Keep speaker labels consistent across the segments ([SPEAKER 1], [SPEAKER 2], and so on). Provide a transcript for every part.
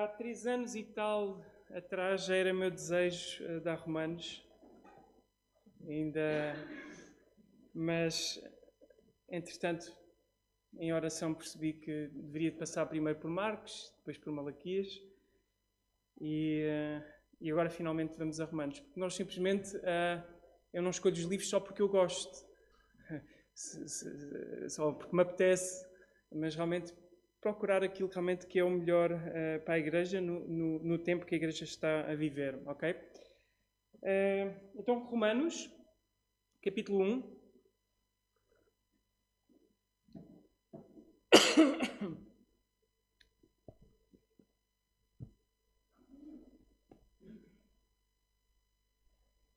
[SPEAKER 1] Há 3 anos e tal atrás já era meu desejo dar Romanos, mas entretanto em oração percebi que deveria passar primeiro por Marcos, depois por Malaquias e agora finalmente vamos a Romanos, porque nós simplesmente, eu não escolho os livros só porque eu gosto, só porque me apetece, mas realmente procurar aquilo realmente que é o melhor para a Igreja no tempo que a Igreja está a viver, ok? Então, Romanos, capítulo 1.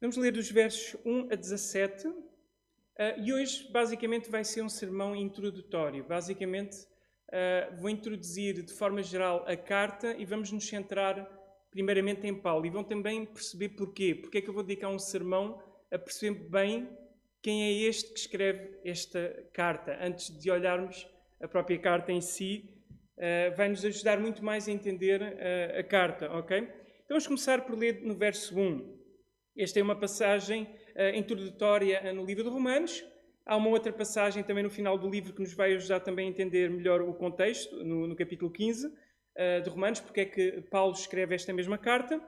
[SPEAKER 1] Vamos ler dos versos 1 a 17. E hoje, basicamente, vai ser um sermão introdutório. Basicamente, vou introduzir de forma geral a carta e vamos nos centrar primeiramente em Paulo. E vão também perceber porquê. Porque é que eu vou dedicar um sermão a perceber bem quem é este que escreve esta carta. Antes de olharmos a própria carta em si, vai nos ajudar muito mais a entender a carta, ok? Então vamos começar por ler no verso 1. Esta é uma passagem introdutória no livro de Romanos. Há uma outra passagem também no final do livro que nos vai ajudar também a entender melhor o contexto, no capítulo 15 de Romanos, porque é que Paulo escreve esta mesma carta.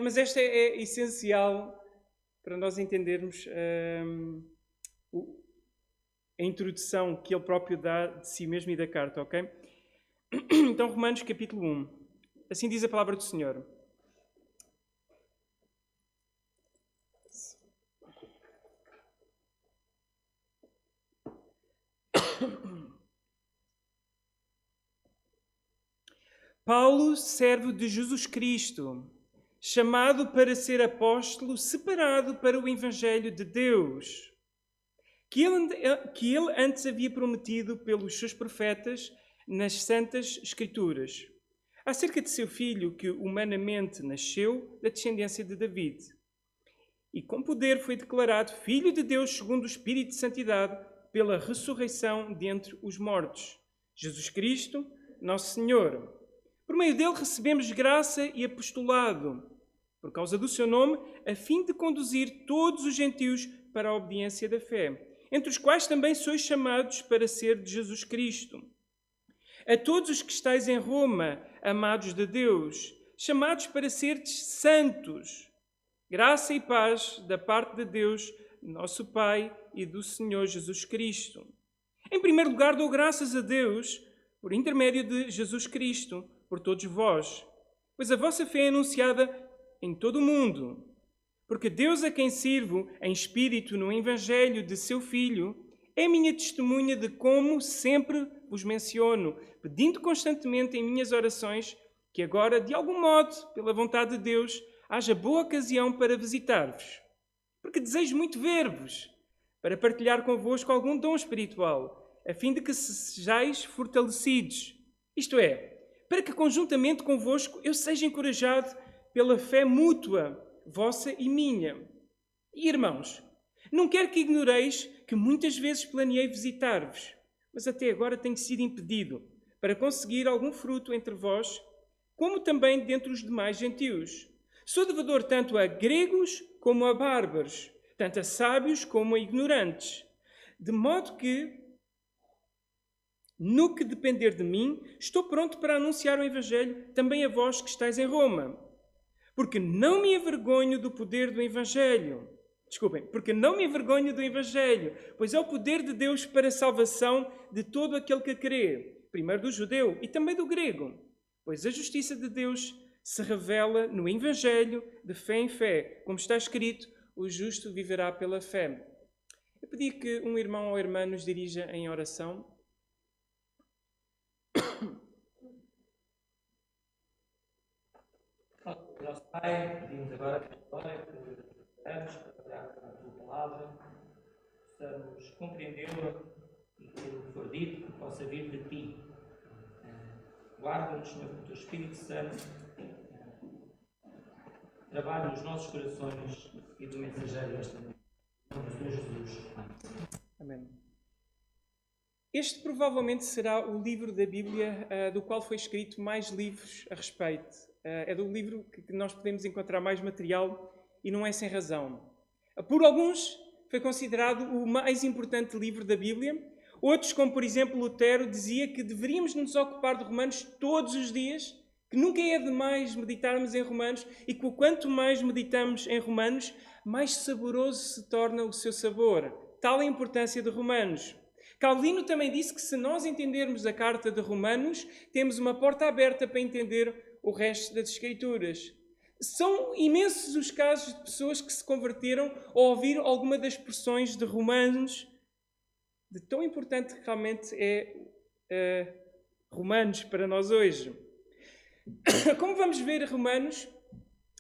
[SPEAKER 1] Mas esta é essencial para nós entendermos a introdução que ele próprio dá de si mesmo e da carta, ok? Então, Romanos capítulo 1. Assim diz a palavra do Senhor. Paulo, servo de Jesus Cristo, chamado para ser apóstolo, separado para o Evangelho de Deus, que ele antes havia prometido pelos seus profetas nas Santas Escrituras, acerca de seu filho que humanamente nasceu da descendência de David. E com poder foi declarado Filho de Deus segundo o Espírito de Santidade pela ressurreição dentre os mortos. Jesus Cristo, nosso Senhor. Por meio dele recebemos graça e apostolado, por causa do seu nome, a fim de conduzir todos os gentios para a obediência da fé, entre os quais também sois chamados para ser de Jesus Cristo. A todos os que estáis em Roma, amados de Deus, chamados para serdes santos, graça e paz da parte de Deus, nosso Pai, e do Senhor Jesus Cristo. Em primeiro lugar, dou graças a Deus, por intermédio de Jesus Cristo, por todos vós, pois a vossa fé é anunciada em todo o mundo. Porque Deus, a quem sirvo em espírito no Evangelho de seu Filho, é minha testemunha de como sempre vos menciono, pedindo constantemente em minhas orações que agora, de algum modo, pela vontade de Deus, haja boa ocasião para visitar-vos. Porque desejo muito ver-vos, para partilhar convosco algum dom espiritual, a fim de que sejais fortalecidos. Isto é, para que conjuntamente convosco eu seja encorajado pela fé mútua, vossa e minha. E irmãos, não quero que ignoreis que muitas vezes planeei visitar-vos, mas até agora tenho sido impedido, para conseguir algum fruto entre vós, como também dentre os demais gentios. Sou devedor tanto a gregos como a bárbaros, tanto a sábios como a ignorantes, de modo que, no que depender de mim, estou pronto para anunciar o Evangelho também a vós que estáis em Roma. Porque não me envergonho do poder do Evangelho. Porque não me envergonho do Evangelho, pois é o poder de Deus para a salvação de todo aquele que crê, primeiro do judeu e também do grego. Pois a justiça de Deus se revela no Evangelho de fé em fé. Como está escrito, o justo viverá pela fé. Eu pedi que um irmão ou irmã nos dirija em oração.
[SPEAKER 2] Nosso Pai, pedimos agora que glória que oramos para a tua palavra, possamos compreendê-la e que aquilo que for dito possa vir de ti. Guarda-nos, Senhor, com o teu Espírito Santo, trabalha nos nossos corações e do mensageiro desta noite. Em nome do Senhor Jesus.
[SPEAKER 1] Amém. Este provavelmente será o livro da Bíblia do qual foi escrito mais livros a respeito. É do livro que nós podemos encontrar mais material e não é sem razão. Por alguns foi considerado o mais importante livro da Bíblia. Outros, como por exemplo Lutero, dizia que deveríamos nos ocupar de Romanos todos os dias, que nunca é demais meditarmos em Romanos e que quanto mais meditamos em Romanos, mais saboroso se torna o seu sabor. Tal a importância de Romanos. Calvino também disse que se nós entendermos a carta de Romanos, temos uma porta aberta para entender o resto das Escrituras. São imensos os casos de pessoas que se converteram ao ouvir alguma das expressões de Romanos, de tão importante que realmente é Romanos para nós hoje. Como vamos ver Romanos,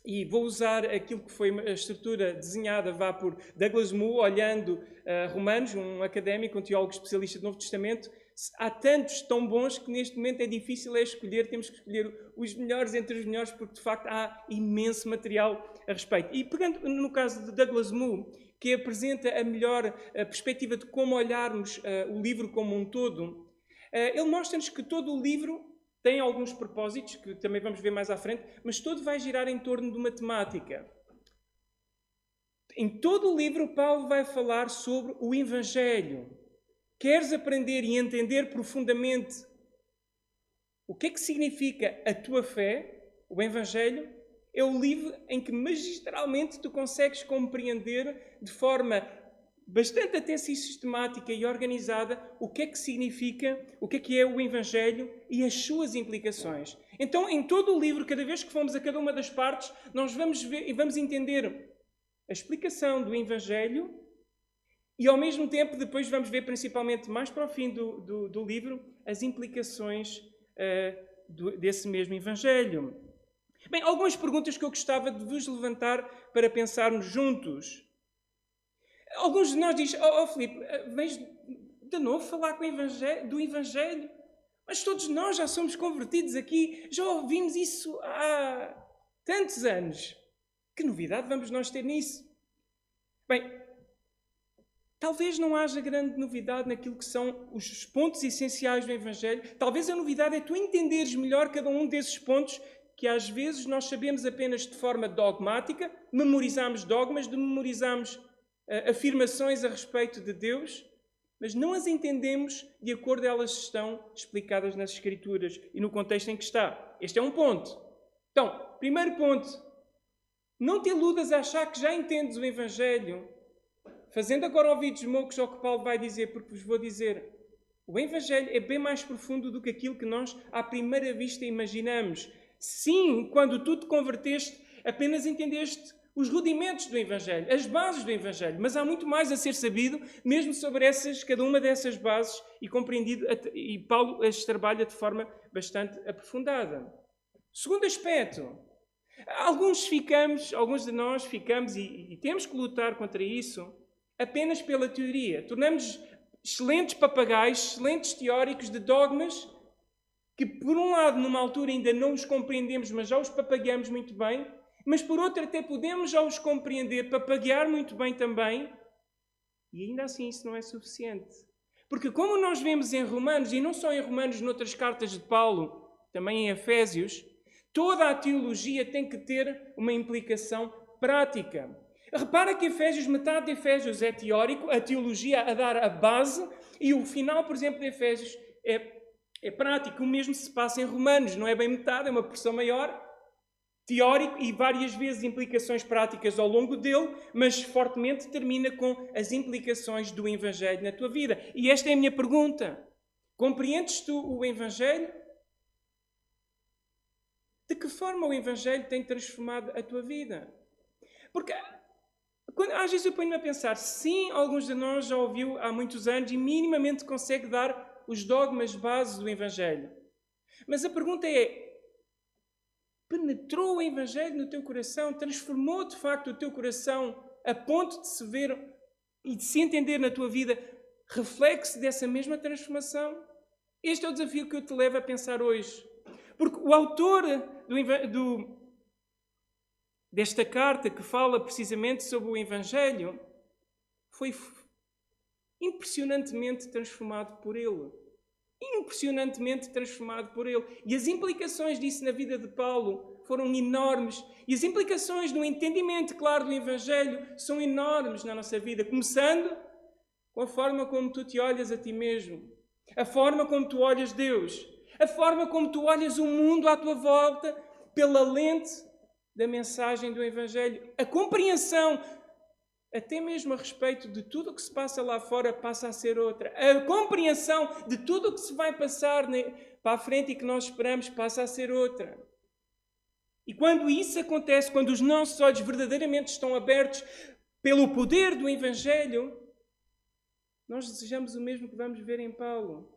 [SPEAKER 1] e vou usar aquilo que foi a estrutura desenhada por Douglas Moo, olhando Romanos, um académico, um teólogo especialista do Novo Testamento. Há tantos tão bons que neste momento é difícil escolher, temos que escolher os melhores entre os melhores, porque de facto há imenso material a respeito. E pegando no caso de Douglas Moo, que apresenta a melhor perspectiva de como olharmos o livro como um todo, ele mostra-nos que todo o livro tem alguns propósitos, que também vamos ver mais à frente, mas todo vai girar em torno de uma temática. Em todo o livro, Paulo vai falar sobre o Evangelho. Queres aprender e entender profundamente o que é que significa a tua fé, o Evangelho? É o livro em que magistralmente tu consegues compreender de forma bastante até sistemática e organizada o que é que significa, o que é o Evangelho e as suas implicações. Então, em todo o livro, cada vez que formos a cada uma das partes, nós vamos ver e vamos entender a explicação do Evangelho e, ao mesmo tempo, depois vamos ver, principalmente mais para o fim do livro, as implicações desse mesmo Evangelho. Bem, algumas perguntas que eu gostava de vos levantar para pensarmos juntos. Alguns de nós dizem, Filipe, vens de novo falar do Evangelho? Mas todos nós já somos convertidos aqui, já ouvimos isso há tantos anos. Que novidade vamos nós ter nisso? Bem, talvez não haja grande novidade naquilo que são os pontos essenciais do Evangelho. Talvez a novidade é tu entenderes melhor cada um desses pontos que às vezes nós sabemos apenas de forma dogmática, memorizamos dogmas, memorizamos afirmações a respeito de Deus, mas não as entendemos de acordo a elas estão explicadas nas Escrituras e no contexto em que está. Este é um ponto. Então, primeiro ponto, não te iludas a achar que já entendes o Evangelho, fazendo agora ouvidos moucos ao que Paulo vai dizer, porque vos vou dizer, o Evangelho é bem mais profundo do que aquilo que nós à primeira vista imaginamos. Sim, quando tu te converteste, apenas entendeste os rudimentos do Evangelho, as bases do Evangelho, mas há muito mais a ser sabido, mesmo sobre cada uma dessas bases e compreendido, e Paulo as trabalha de forma bastante aprofundada. Segundo aspecto, alguns de nós ficamos, e temos que lutar contra isso, apenas pela teoria. Tornamos-nos excelentes papagaios, excelentes teóricos de dogmas, que por um lado, numa altura ainda não os compreendemos, mas já os papagueamos muito bem, mas por outro até podemos já os compreender, papaguear muito bem também, e ainda assim isso não é suficiente. Porque como nós vemos em Romanos, e não só em Romanos, noutras cartas de Paulo, também em Efésios, toda a teologia tem que ter uma implicação prática. Repara que metade de Efésios é teórico, a teologia a dar a base, e o final, por exemplo, de Efésios é prático. O mesmo se passa em Romanos, não é bem metade, é uma porção maior, teórico e várias vezes implicações práticas ao longo dele, mas fortemente termina com as implicações do Evangelho na tua vida. E esta é a minha pergunta. Compreendes tu o Evangelho? De que forma o Evangelho tem transformado a tua vida? Porque às vezes eu ponho-me a pensar, sim, alguns de nós já ouviu há muitos anos e minimamente consegue dar os dogmas bases do Evangelho. Mas a pergunta é, penetrou o Evangelho no teu coração? Transformou de facto o teu coração a ponto de se ver e de se entender na tua vida reflexo dessa mesma transformação? Este é o desafio que eu te levo a pensar hoje. Porque o autor desta carta que fala precisamente sobre o Evangelho foi impressionantemente transformado por Ele. Impressionantemente transformado por Ele. E as implicações disso na vida de Paulo foram enormes. E as implicações no entendimento, claro, do Evangelho são enormes na nossa vida. Começando com a forma como tu te olhas a ti mesmo. A forma como tu olhas Deus. A forma como tu olhas o mundo à tua volta pela lente da mensagem do Evangelho. A compreensão, até mesmo a respeito de tudo o que se passa lá fora, passa a ser outra. A compreensão de tudo o que se vai passar para a frente e que nós esperamos, passa a ser outra. E quando isso acontece, quando os nossos olhos verdadeiramente estão abertos pelo poder do Evangelho, nós desejamos o mesmo que vamos ver em Paulo.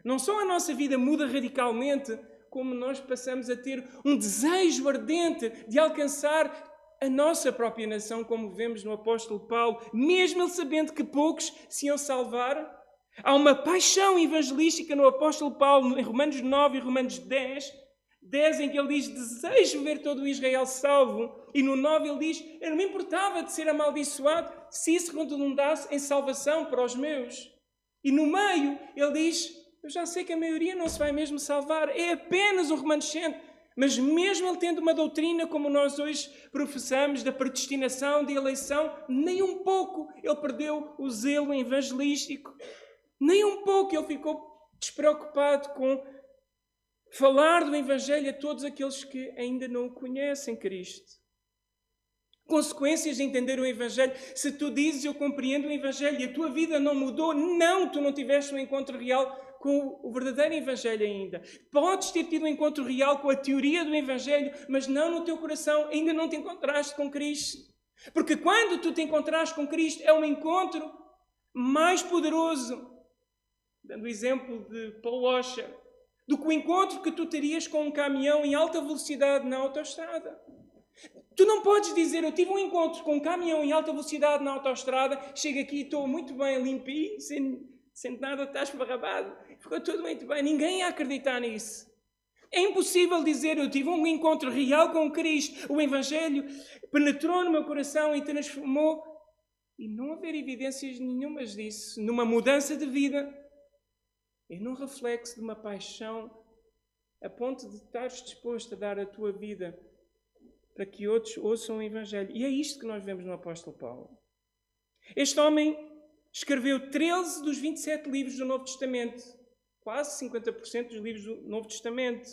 [SPEAKER 1] Não só a nossa vida muda radicalmente, como nós passamos a ter um desejo ardente de alcançar a nossa própria nação, como vemos no apóstolo Paulo, mesmo ele sabendo que poucos se iam salvar. Há uma paixão evangelística no apóstolo Paulo, em Romanos 9 e Romanos 10, em que ele diz, desejo ver todo o Israel salvo. E no 9 ele diz, eu não me importava de ser amaldiçoado se isso redundasse em salvação para os meus. E no meio ele diz, eu já sei que a maioria não se vai mesmo salvar, é apenas um remanescente. Mas mesmo ele tendo uma doutrina como nós hoje professamos, da predestinação, da eleição, nem um pouco ele perdeu o zelo evangelístico. Nem um pouco ele ficou despreocupado com falar do Evangelho a todos aqueles que ainda não o conhecem, Cristo. Consequências de entender o Evangelho. Se tu dizes, eu compreendo o Evangelho e a tua vida não mudou, não, tu não tiveste um encontro real com o verdadeiro Evangelho ainda. Podes ter tido um encontro real com a teoria do Evangelho, mas não no teu coração, ainda não te encontraste com Cristo. Porque quando tu te encontraste com Cristo, é um encontro mais poderoso, dando o exemplo de Paul Washer, do que o encontro que tu terias com um caminhão em alta velocidade na autoestrada. Tu não podes dizer, eu tive um encontro com um caminhão em alta velocidade na autoestrada, chego aqui e estou muito bem limpinho, sem nada, estás esparramado, ficou tudo muito bem. Ninguém ia acreditar nisso. É impossível dizer, eu tive um encontro real com Cristo, o Evangelho penetrou no meu coração e transformou, e não haver evidências nenhumas disso, numa mudança de vida, e num reflexo de uma paixão a ponto de estares disposto a dar a tua vida para que outros ouçam o Evangelho. E é isto que nós vemos no apóstolo Paulo. Este homem escreveu 13 dos 27 livros do Novo Testamento. Quase 50% dos livros do Novo Testamento.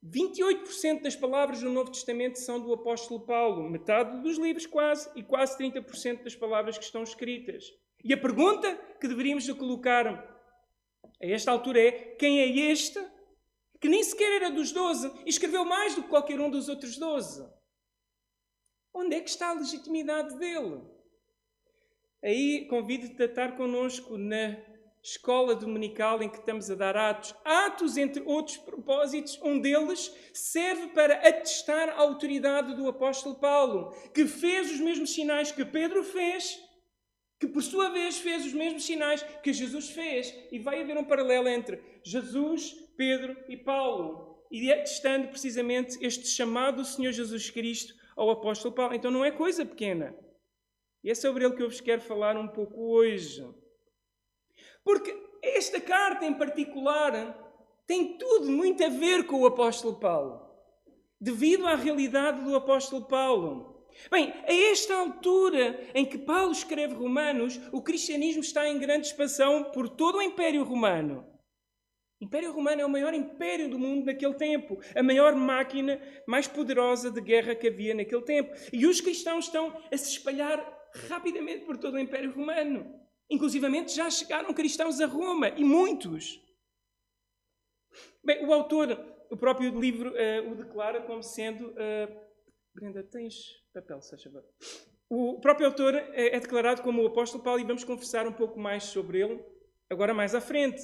[SPEAKER 1] 28% das palavras do Novo Testamento são do apóstolo Paulo. Metade dos livros quase. E quase 30% das palavras que estão escritas. E a pergunta que deveríamos de colocar a esta altura é, quem é este que nem sequer era dos 12 e escreveu mais do que qualquer um dos outros 12? Onde é que está a legitimidade dele? Aí convido-te a estar connosco na escola dominical em que estamos a dar Atos. Atos, entre outros propósitos, um deles serve para atestar a autoridade do apóstolo Paulo, que fez os mesmos sinais que Pedro fez, que por sua vez fez os mesmos sinais que Jesus fez. E vai haver um paralelo entre Jesus, Pedro e Paulo, e atestando precisamente este chamado do Senhor Jesus Cristo ao apóstolo Paulo. Então não é coisa pequena. E é sobre ele que eu vos quero falar um pouco hoje. Porque esta carta em particular tem tudo muito a ver com o apóstolo Paulo, devido à realidade do apóstolo Paulo. Bem, a esta altura em que Paulo escreve Romanos, o cristianismo está em grande expansão por todo o Império Romano. O Império Romano é o maior império do mundo naquele tempo, a maior máquina mais poderosa de guerra que havia naquele tempo. E os cristãos estão a se espalhar rapidamente por todo o Império Romano. Inclusivamente já chegaram cristãos a Roma, e muitos. Bem, o autor, o próprio livro, o declara como sendo... Brenda, tens papel, se achas? O próprio autor é declarado como o apóstolo Paulo, e vamos conversar um pouco mais sobre ele agora mais à frente.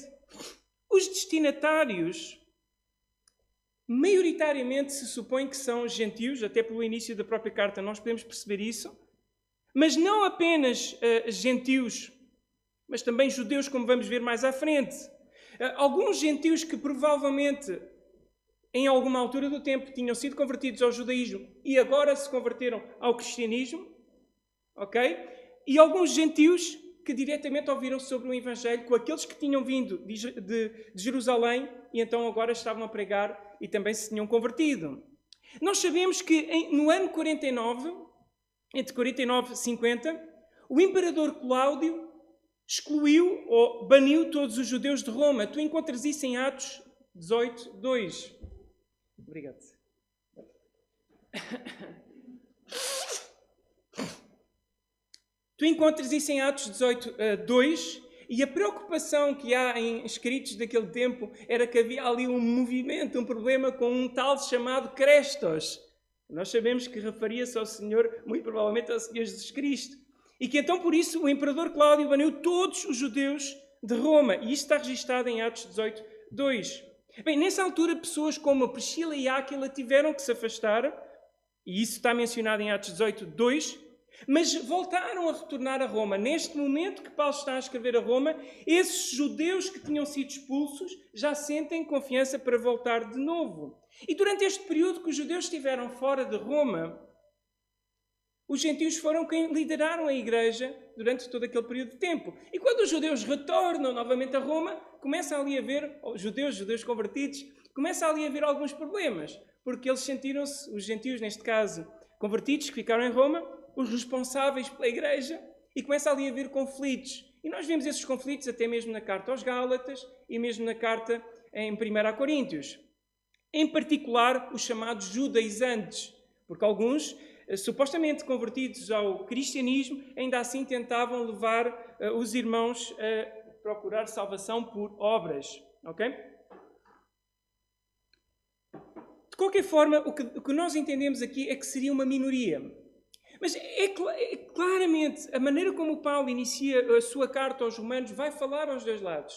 [SPEAKER 1] Os destinatários, maioritariamente se supõe que são gentios, até pelo início da própria carta nós podemos perceber isso, mas não apenas gentios, mas também judeus, como vamos ver mais à frente. Alguns gentios que provavelmente, em alguma altura do tempo, tinham sido convertidos ao judaísmo e agora se converteram ao cristianismo, ok? E alguns gentios que diretamente ouviram sobre o Evangelho com aqueles que tinham vindo de Jerusalém e então agora estavam a pregar e também se tinham convertido. Nós sabemos que no ano 49, entre 49 e 50, o imperador Cláudio excluiu ou baniu todos os judeus de Roma. Tu encontras isso em Atos 18, 2. Obrigado. Tu encontras isso em Atos 18, 2, e a preocupação que há em escritos daquele tempo era que havia ali um movimento, um problema com um tal chamado Crestos. Nós sabemos que referia-se ao Senhor, muito provavelmente ao Senhor Jesus Cristo. E que então, por isso, o imperador Cláudio baniu todos os judeus de Roma. E isto está registado em Atos 18, 2. Bem, nessa altura, pessoas como Priscila e Áquila tiveram que se afastar, e isso está mencionado em Atos 18, 2, mas voltaram a retornar a Roma. Neste momento que Paulo está a escrever a Roma, esses judeus que tinham sido expulsos já sentem confiança para voltar de novo. E durante este período que os judeus estiveram fora de Roma, os gentios foram quem lideraram a igreja durante todo aquele período de tempo. E quando os judeus retornam novamente a Roma, começa ali a haver, judeus convertidos, começa ali a haver alguns problemas, porque eles sentiram-se, os gentios neste caso, convertidos, que ficaram em Roma, os responsáveis pela igreja, e começa ali a haver conflitos. E nós vemos esses conflitos até mesmo na carta aos Gálatas e mesmo na carta em 1 Coríntios. Em particular, os chamados judaizantes, porque alguns, supostamente convertidos ao cristianismo, ainda assim tentavam levar os irmãos a procurar salvação por obras. Ok? De qualquer forma, o que nós entendemos aqui é que seria uma minoria. Mas claramente a maneira como Paulo inicia a sua carta aos Romanos vai falar aos dois lados.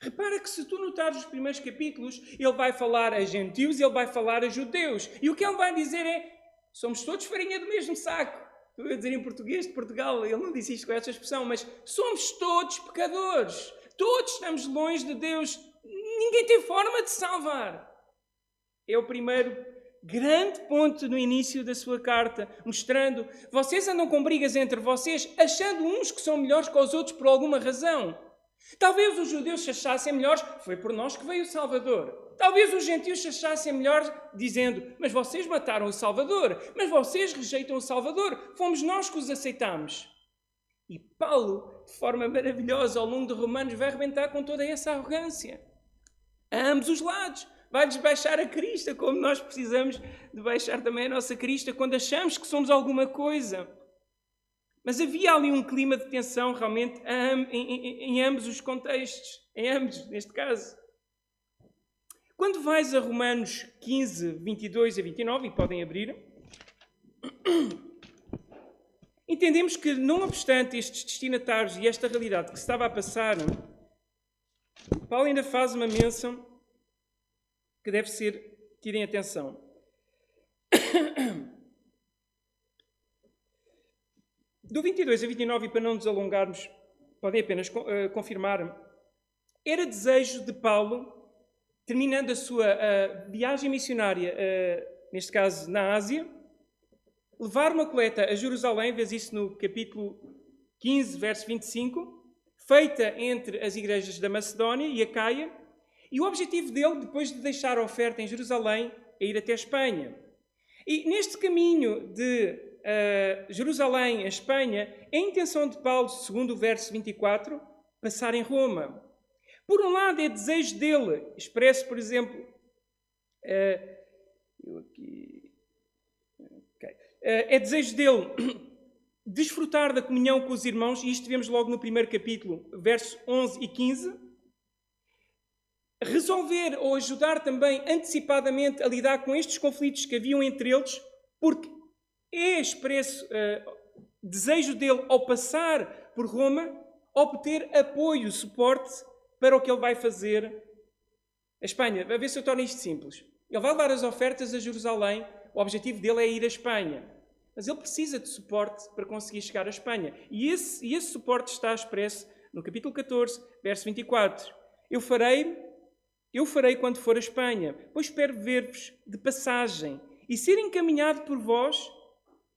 [SPEAKER 1] Repara que se tu notares os primeiros capítulos, ele vai falar a gentios e ele vai falar a judeus. E o que ele vai dizer é: somos todos farinha do mesmo saco. Estou a dizer em português de Portugal, ele não disse isto com esta expressão, mas somos todos pecadores. Todos estamos longe de Deus. Ninguém tem forma de salvar. É o primeiro grande ponto no início da sua carta, mostrando: vocês andam com brigas entre vocês, achando uns que são melhores que os outros por alguma razão. Talvez os judeus se achassem melhores, foi por nós que veio o Salvador. Talvez os gentios se achassem melhores, dizendo: mas vocês mataram o Salvador, mas vocês rejeitam o Salvador, fomos nós que os aceitamos. E Paulo, de forma maravilhosa, ao longo de Romanos, vai arrebentar com toda essa arrogância. A ambos os lados. Vai-lhes baixar a crista, como nós precisamos de baixar também a nossa crista quando achamos que somos alguma coisa. Mas havia ali um clima de tensão realmente em ambos os contextos. Em ambos, neste caso. Quando vais a Romanos 15, 22 a 29, e podem abrir, entendemos que, não obstante estes destinatários e esta realidade que se estava a passar, Paulo ainda faz uma menção que deve ser tida em atenção. Do 22 a 29, e para não nos alongarmos, podem apenas confirmar, era desejo de Paulo, terminando a sua viagem missionária, neste caso na Ásia, levar uma coleta a Jerusalém, vês isso no capítulo 15, verso 25, feita entre as igrejas da Macedónia e Acaia. E o objetivo dele, depois de deixar a oferta em Jerusalém, é ir até a Espanha. E neste caminho de Jerusalém a Espanha, é a intenção de Paulo, segundo o verso 24, passar em Roma. Por um lado, é desejo dele, expresso, por exemplo, é desejo dele desfrutar da comunhão com os irmãos, e isto vemos logo no primeiro capítulo, versos 11 e 15, resolver ou ajudar também antecipadamente a lidar com estes conflitos que haviam entre eles, porque é expresso desejo dele, ao passar por Roma, obter apoio, suporte para o que ele vai fazer a Espanha. A ver se eu torno isto simples. Ele vai levar as ofertas a Jerusalém, o objetivo dele é ir à Espanha. Mas ele precisa de suporte para conseguir chegar à Espanha. E esse suporte está expresso no capítulo 14, verso 24. Eu farei quando for a Espanha, pois espero ver-vos de passagem e ser encaminhado por vós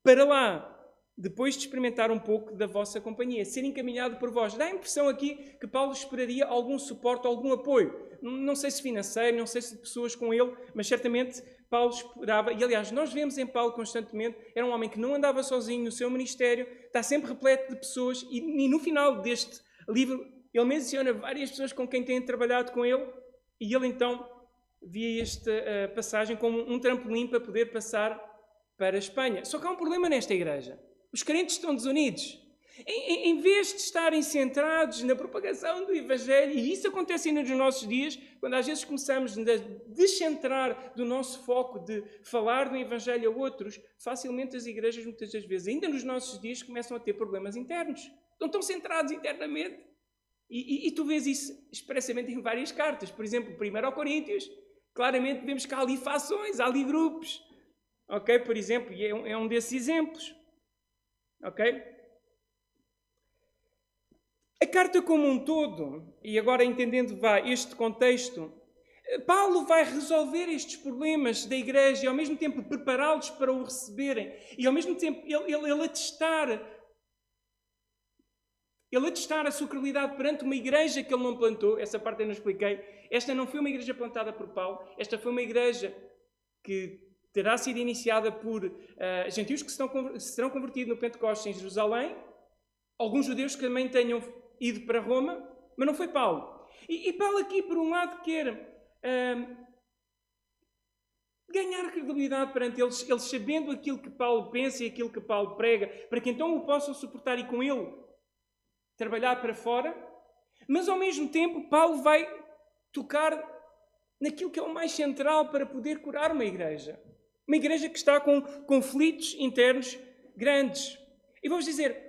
[SPEAKER 1] para lá. depois de experimentar um pouco da vossa companhia, ser encaminhado por vós. Dá a impressão aqui que Paulo esperaria algum suporte, algum apoio. Não sei se financeiro, não sei se de pessoas com ele, mas certamente Paulo esperava, e aliás, nós vemos em Paulo constantemente, era um homem que não andava sozinho no seu ministério, está sempre repleto de pessoas, e no final deste livro ele menciona várias pessoas com quem tem trabalhado com ele, e ele então via esta passagem como um trampolim para poder passar para a Espanha. Só que há um problema nesta igreja. Os crentes estão desunidos. Em vez de estarem centrados na propagação do Evangelho, e isso acontece ainda nos nossos dias, quando às vezes começamos a descentrar do nosso foco de falar do Evangelho a outros, facilmente as igrejas, muitas das vezes, ainda nos nossos dias, começam a ter problemas internos. Estão tão centrados internamente. E tu vês isso expressamente em várias cartas. Por exemplo, 1 Coríntios, claramente vemos que há ali fações, há ali grupos. Ok? Por exemplo, e é um desses exemplos. Ok? A carta como um todo, e agora entendendo este contexto, Paulo vai resolver estes problemas da igreja e ao mesmo tempo prepará-los para o receberem. E ao mesmo tempo ele atestar a sua credibilidade perante uma igreja que ele não plantou. Essa parte eu não expliquei. Esta não foi uma igreja plantada por Paulo. Esta foi uma igreja que terá sido iniciada por gentios que se terão convertido no Pentecostes em Jerusalém. Alguns judeus que também tenham ido para Roma, mas não foi Paulo. E Paulo aqui, por um lado, quer ganhar credibilidade perante eles sabendo aquilo que Paulo pensa e aquilo que Paulo prega, para que então o possam suportar e com ele trabalhar para fora. Mas, ao mesmo tempo, Paulo vai tocar naquilo que é o mais central para poder curar uma igreja. Uma igreja que está com conflitos internos grandes. E vou-vos dizer,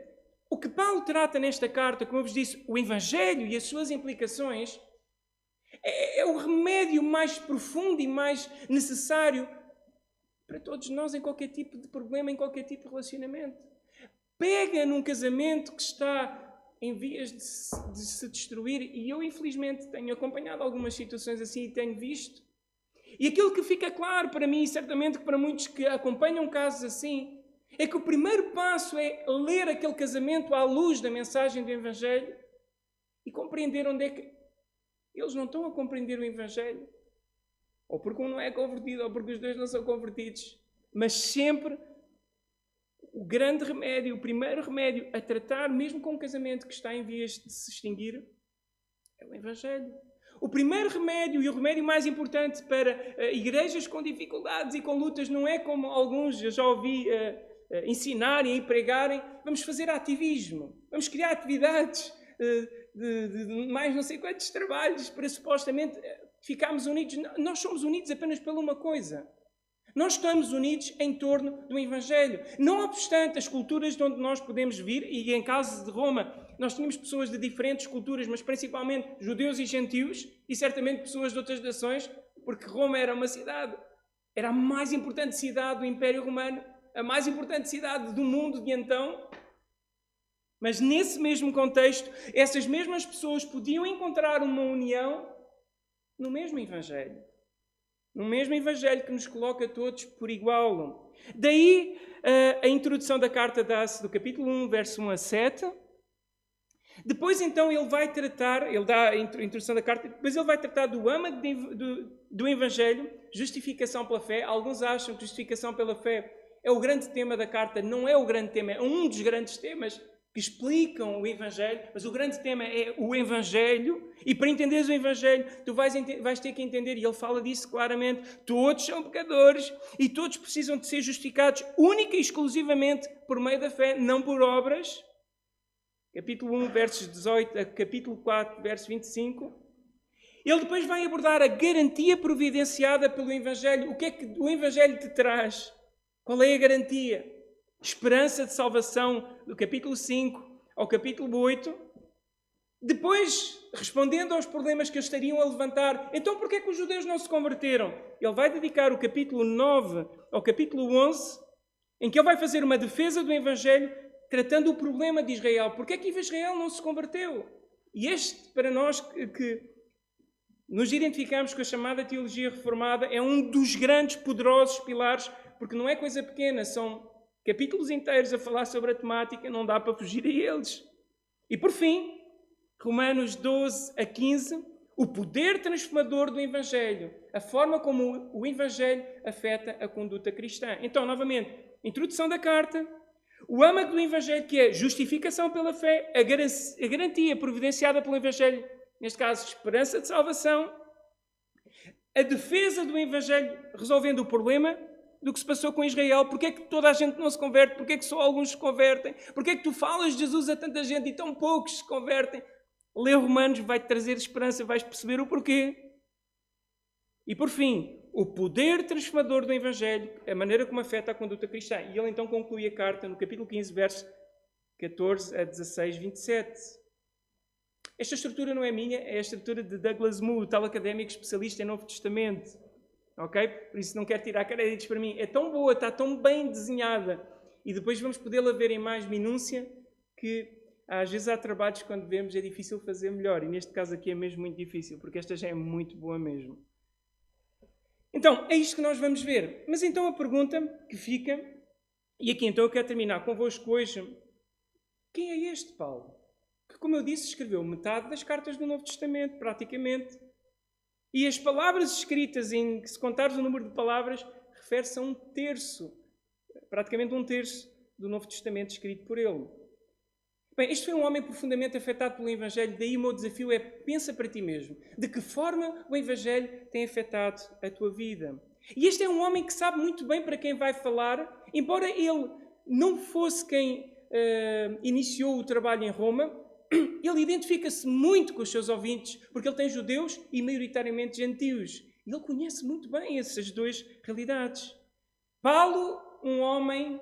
[SPEAKER 1] o que Paulo trata nesta carta, como eu vos disse, o Evangelho e as suas implicações, é o remédio mais profundo e mais necessário para todos nós em qualquer tipo de problema, em qualquer tipo de relacionamento. Pega num casamento que está em vias de se destruir, e eu infelizmente tenho acompanhado algumas situações assim e tenho visto. E aquilo que fica claro para mim, e certamente para muitos que acompanham casos assim, é que o primeiro passo é ler aquele casamento à luz da mensagem do Evangelho e compreender onde é que eles não estão a compreender o Evangelho. Ou porque um não é convertido, ou porque os dois não são convertidos. Mas sempre o grande remédio, o primeiro remédio a tratar, mesmo com um casamento que está em vias de se extinguir, é o Evangelho. O primeiro remédio e o remédio mais importante para igrejas com dificuldades e com lutas não é como alguns, eu já ouvi ensinarem e pregarem, vamos fazer ativismo, vamos criar atividades de mais não sei quantos trabalhos para supostamente ficarmos unidos. Nós somos unidos apenas por uma coisa. Nós estamos unidos em torno do Evangelho. Não obstante as culturas de onde nós podemos vir, e em caso de Roma, nós tínhamos pessoas de diferentes culturas, mas principalmente judeus e gentios, e certamente pessoas de outras nações, porque Roma era uma cidade, era a mais importante cidade do Império Romano, a mais importante cidade do mundo de então. Mas nesse mesmo contexto, essas mesmas pessoas podiam encontrar uma união no mesmo Evangelho. No mesmo Evangelho que nos coloca todos por igual. Daí a introdução da carta dá-se do capítulo 1, verso 1 a 7. Depois então ele vai tratar, ele dá a introdução da carta, depois ele vai tratar do âmago do Evangelho, justificação pela fé. Alguns acham que justificação pela fé é o grande tema da carta. Não é o grande tema, é um dos grandes temas que explicam o Evangelho, mas o grande tema é o Evangelho, e para entenderes o Evangelho, tu vais ter que entender, e ele fala disso claramente, todos são pecadores, e todos precisam de ser justificados única e exclusivamente por meio da fé, não por obras. Capítulo 1, versos 18 a capítulo 4, verso 25. Ele depois vai abordar a garantia providenciada pelo Evangelho. O que é que o Evangelho te traz? Qual é a garantia? Esperança de salvação, do capítulo 5 ao capítulo 8. Depois, respondendo aos problemas que eles estariam a levantar, então porquê é que os judeus não se converteram? Ele vai dedicar o capítulo 9 ao capítulo 11, em que ele vai fazer uma defesa do Evangelho, tratando o problema de Israel. Porquê é que Israel não se converteu? E este, para nós que nos identificamos com a chamada teologia reformada, é um dos grandes, poderosos pilares, porque não é coisa pequena, são capítulos inteiros a falar sobre a temática, não dá para fugir a eles. E por fim, Romanos 12 a 15, o poder transformador do Evangelho, a forma como o Evangelho afeta a conduta cristã. Então, novamente, introdução da carta, o âmago do Evangelho, que é justificação pela fé, a garantia providenciada pelo Evangelho, neste caso, esperança de salvação, a defesa do Evangelho resolvendo o problema do que se passou com Israel. Porque é que toda a gente não se converte? Porque é que só alguns se convertem? Porque é que tu falas de Jesus a tanta gente e tão poucos se convertem? Ler Romanos vai-te trazer esperança, vais perceber o porquê. E por fim, o poder transformador do Evangelho, a maneira como afeta a conduta cristã. E ele então conclui a carta no capítulo 15, versos 14 a 16, 27. Esta estrutura não é minha, é a estrutura de Douglas Moo, tal académico especialista em Novo Testamento. Ok? Por isso não quero tirar créditos para mim. É tão boa, está tão bem desenhada. E depois vamos podê-la ver em mais minúcia, que às vezes há trabalhos que quando vemos é difícil fazer melhor. E neste caso aqui é mesmo muito difícil, porque esta já é muito boa mesmo. Então, é isto que nós vamos ver. Mas então a pergunta que fica, e aqui então eu quero terminar convosco hoje, quem é este Paulo? Que, como eu disse, escreveu metade das cartas do Novo Testamento, praticamente. E as palavras escritas, se contares o número de palavras, refere-se a um terço, praticamente um terço do Novo Testamento escrito por ele. Bem, este foi um homem profundamente afetado pelo Evangelho, daí o meu desafio é: pensa para ti mesmo. De que forma o Evangelho tem afetado a tua vida? E este é um homem que sabe muito bem para quem vai falar, embora ele não fosse quem iniciou o trabalho em Roma, ele identifica-se muito com os seus ouvintes, porque ele tem judeus e maioritariamente gentios. E ele conhece muito bem essas duas realidades. Paulo, um homem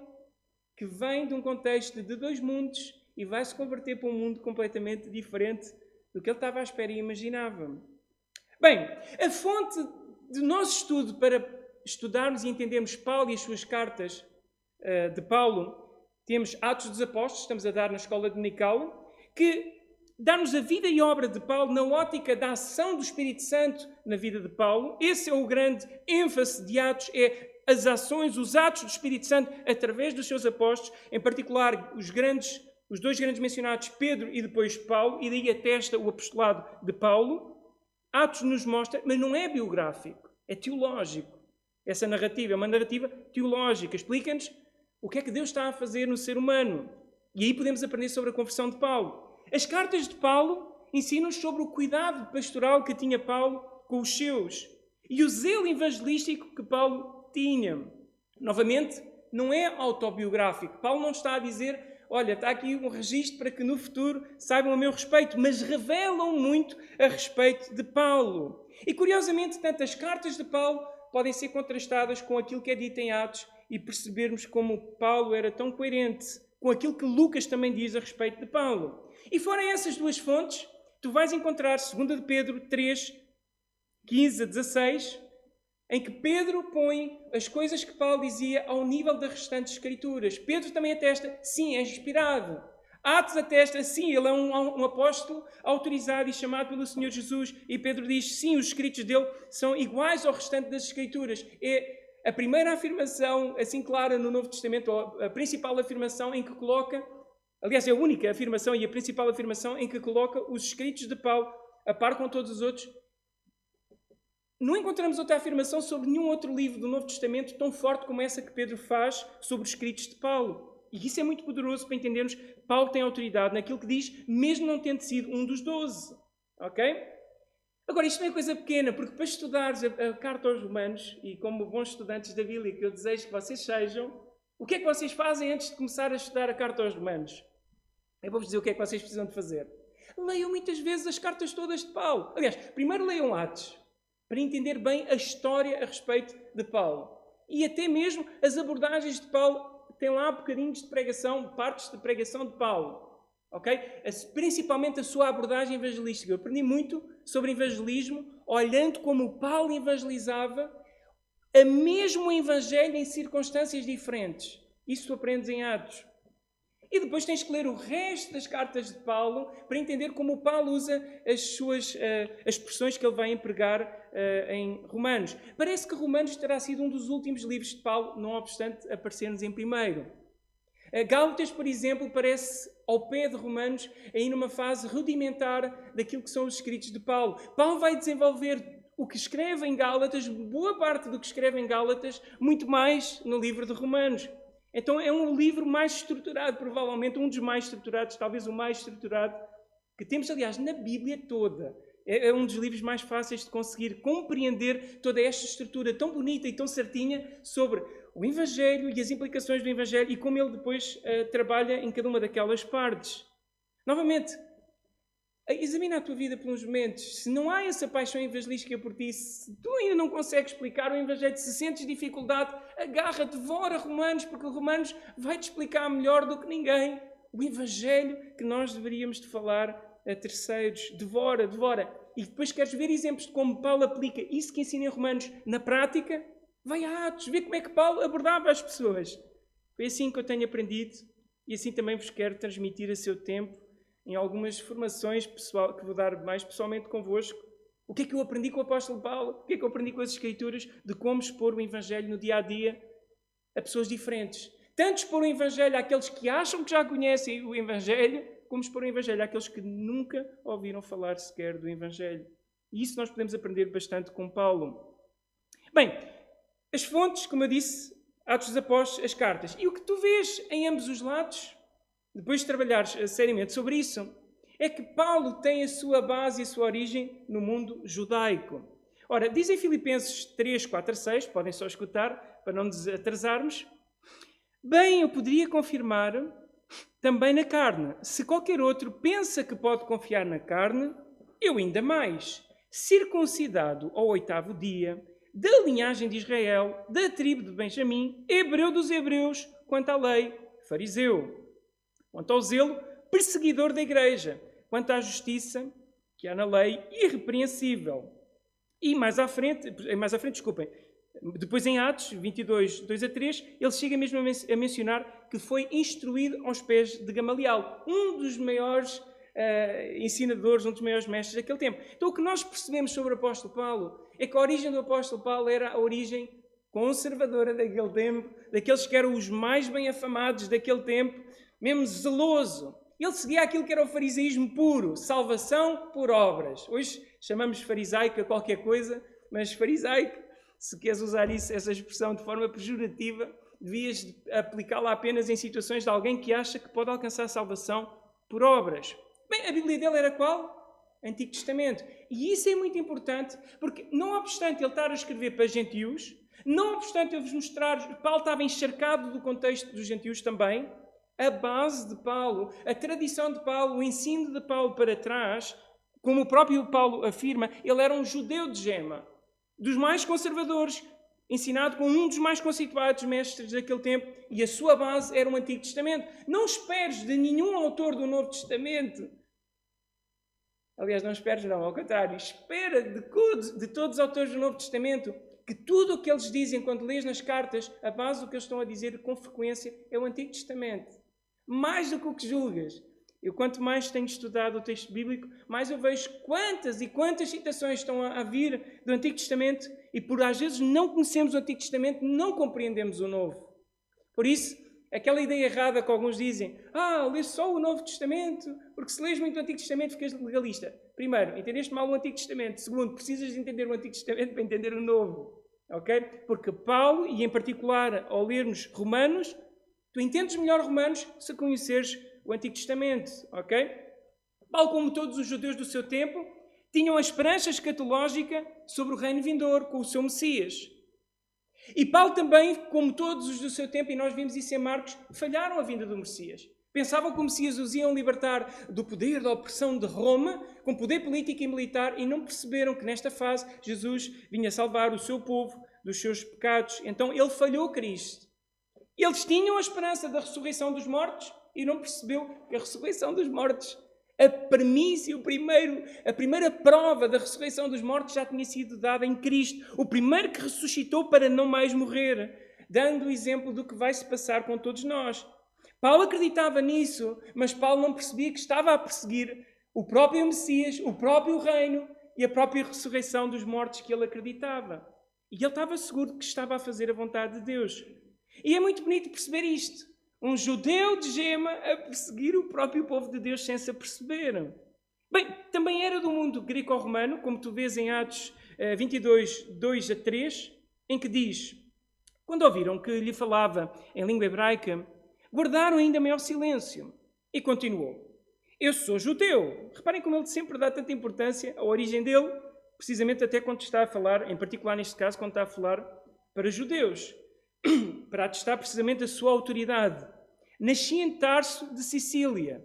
[SPEAKER 1] que vem de um contexto de dois mundos e vai se converter para um mundo completamente diferente do que ele estava à espera e imaginava. Bem, a fonte de nosso estudo para estudarmos e entendermos Paulo e as suas cartas de Paulo, temos Atos dos Apóstolos, estamos a dar na escola dominical, que dá-nos a vida e obra de Paulo na ótica da ação do Espírito Santo na vida de Paulo. Esse é o grande ênfase de Atos, é as ações, os atos do Espírito Santo através dos seus apóstolos, em particular os dois grandes mencionados, Pedro e depois Paulo, e daí atesta o apostolado de Paulo. Atos nos mostra, mas não é biográfico, é teológico. Essa narrativa é uma narrativa teológica, explica-nos o que é que Deus está a fazer no ser humano. E aí podemos aprender sobre a conversão de Paulo. As cartas de Paulo ensinam-nos sobre o cuidado pastoral que tinha Paulo com os seus e o zelo evangelístico que Paulo tinha. Novamente, não é autobiográfico. Paulo não está a dizer: olha, está aqui um registro para que no futuro saibam a meu respeito, mas revelam muito a respeito de Paulo. E curiosamente, tanto as cartas de Paulo podem ser contrastadas com aquilo que é dito em Atos e percebermos como Paulo era tão coerente com aquilo que Lucas também diz a respeito de Paulo. E fora essas duas fontes, tu vais encontrar 2 de Pedro 3, 15 a 16, em que Pedro põe as coisas que Paulo dizia ao nível das restantes escrituras. Pedro também atesta: sim, é inspirado. Atos atesta: sim, ele é um apóstolo autorizado e chamado pelo Senhor Jesus. E Pedro diz: sim, os escritos dele são iguais ao restante das escrituras. É a primeira afirmação, assim clara no Novo Testamento, a principal afirmação em que coloca, aliás, é a única afirmação e a principal afirmação em que coloca os escritos de Paulo a par com todos os outros. Não encontramos outra afirmação sobre nenhum outro livro do Novo Testamento tão forte como essa que Pedro faz sobre os escritos de Paulo. E isso é muito poderoso para entendermos que Paulo tem autoridade naquilo que diz, mesmo não tendo sido um dos 12. Ok? Agora, isto não é coisa pequena, porque para estudares a carta aos Romanos, e como bons estudantes da Bíblia que eu desejo que vocês sejam, o que é que vocês fazem antes de começar a estudar a carta aos Romanos? Eu vou-vos dizer o que é que vocês precisam de fazer. Leiam muitas vezes as cartas todas de Paulo. Aliás, primeiro leiam Atos, para entender bem a história a respeito de Paulo. E até mesmo as abordagens de Paulo, tem lá bocadinhos de pregação, partes de pregação de Paulo. Okay? Principalmente a sua abordagem evangelística. Eu aprendi muito sobre evangelismo, olhando como Paulo evangelizava a mesmo evangelho em circunstâncias diferentes. Isso tu aprendes em Atos. E depois tens que ler o resto das cartas de Paulo para entender como Paulo usa as expressões que ele vai empregar em Romanos. Parece que Romanos terá sido um dos últimos livros de Paulo, não obstante aparecer-nos em primeiro. Gálatas, por exemplo, parece ao pé de Romanos, aí numa fase rudimentar daquilo que são os escritos de Paulo. Paulo vai desenvolver o que escreve em Gálatas, boa parte do que escreve em Gálatas, muito mais no livro de Romanos. Então é um livro mais estruturado, provavelmente um dos mais estruturados, talvez o mais estruturado que temos, aliás, na Bíblia toda. É um dos livros mais fáceis de conseguir compreender toda esta estrutura tão bonita e tão certinha sobre o Evangelho e as implicações do Evangelho e como ele depois trabalha em cada uma daquelas partes. Novamente, examina a tua vida por uns momentos. Se não há essa paixão evangelística por ti, se tu ainda não consegues explicar o Evangelho, se sentes dificuldade, agarra, devora Romanos, porque o Romanos vai-te explicar melhor do que ninguém o Evangelho que nós deveríamos de falar a terceiros. Devora, devora. E depois queres ver exemplos de como Paulo aplica isso que ensina em Romanos na prática? Vai a Atos, vê como é que Paulo abordava as pessoas. Foi assim que eu tenho aprendido e assim também vos quero transmitir a seu tempo em algumas formações pessoal, que vou dar mais pessoalmente convosco. O que é que eu aprendi com o apóstolo Paulo? O que é que eu aprendi com as Escrituras de como expor o Evangelho no dia-a-dia a pessoas diferentes? Tanto expor o Evangelho àqueles que acham que já conhecem o Evangelho, como expor o Evangelho àqueles que nunca ouviram falar sequer do Evangelho. E isso nós podemos aprender bastante com Paulo. Bem, as fontes, como eu disse, Atos dos Apóstolos, as cartas. E o que tu vês em ambos os lados, depois de trabalhares seriamente sobre isso, é que Paulo tem a sua base e a sua origem no mundo judaico. Ora, diz em Filipenses 3, 4 a 6, podem só escutar para não nos atrasarmos. Bem, eu poderia confirmar também na carne. Se qualquer outro pensa que pode confiar na carne, eu ainda mais. Circuncidado ao 8º dia, da linhagem de Israel, da tribo de Benjamim, hebreu dos hebreus, quanto à lei, fariseu. Quanto ao zelo, perseguidor da igreja. Quanto à justiça, que há na lei, irrepreensível. E mais à frente, desculpem, depois em Atos 22, 2 a 3, ele chega mesmo a mencionar que foi instruído aos pés de Gamaliel, um dos maiores ensinadores, um dos maiores mestres daquele tempo. Então o que nós percebemos sobre o apóstolo Paulo é que a origem do apóstolo Paulo era a origem conservadora daquele tempo, daqueles que eram os mais bem afamados daquele tempo, mesmo zeloso. Ele seguia aquilo que era o farisaísmo puro, salvação por obras. Hoje chamamos farisaico a qualquer coisa, mas farisaico, se queres usar essa expressão de forma pejorativa, devias aplicá-la apenas em situações de alguém que acha que pode alcançar salvação por obras. Bem, a Bíblia dele era qual? Antigo Testamento. E isso é muito importante, porque não obstante ele estar a escrever para gentios, não obstante eu vos mostrar que Paulo estava encharcado do contexto dos gentios também, a base de Paulo, a tradição de Paulo, o ensino de Paulo para trás, como o próprio Paulo afirma, ele era um judeu de gema, dos mais conservadores, ensinado com um dos mais conceituados mestres daquele tempo, e a sua base era o Antigo Testamento. Não esperes de nenhum autor do Novo Testamento. Aliás, não esperes não, ao contrário. Espera de todos os autores do Novo Testamento que tudo o que eles dizem quando lês nas cartas, a base do que eles estão a dizer com frequência é o Antigo Testamento. Mais do que o que julgas. Eu, quanto mais tenho estudado o texto bíblico, mais eu vejo quantas e quantas citações estão a vir do Antigo Testamento e por às vezes não conhecemos o Antigo Testamento, não compreendemos o Novo. Por isso, aquela ideia errada que alguns dizem, lê só o Novo Testamento, porque se lês muito o Antigo Testamento ficas legalista. Primeiro, entendeste mal o Antigo Testamento. Segundo, precisas de entender o Antigo Testamento para entender o Novo. Ok? Porque Paulo, e em particular ao lermos Romanos, tu entendes melhor Romanos se conheceres o Antigo Testamento, ok? Paulo, como todos os judeus do seu tempo, tinham a esperança escatológica sobre o reino vindouro com o seu Messias. E Paulo também, como todos os do seu tempo, e nós vimos isso em Marcos, falharam a vinda do Messias. Pensavam que o Messias os iam libertar do poder, da opressão de Roma, com poder político e militar, e não perceberam que nesta fase Jesus vinha salvar o seu povo dos seus pecados. Então ele falhou Cristo. Eles tinham a esperança da ressurreição dos mortos, e não percebeu que a ressurreição dos mortos, a premissa, a primeira prova da ressurreição dos mortos já tinha sido dada em Cristo. O primeiro que ressuscitou para não mais morrer, dando o exemplo do que vai se passar com todos nós. Paulo acreditava nisso, mas Paulo não percebia que estava a perseguir o próprio Messias, o próprio reino e a própria ressurreição dos mortos que ele acreditava. E ele estava seguro de que estava a fazer a vontade de Deus. E é muito bonito perceber isto. Um judeu de gema a perseguir o próprio povo de Deus sem se aperceber. Bem, também era do mundo greco-romano, como tu vês em Atos 22, 2 a 3, em que diz: quando ouviram que lhe falava em língua hebraica, guardaram ainda maior silêncio. E continuou: eu sou judeu. Reparem como ele sempre dá tanta importância à origem dele, precisamente até quando está a falar, em particular neste caso, quando está a falar para judeus, para atestar precisamente a sua autoridade. Nasci em Tarso de Sicília.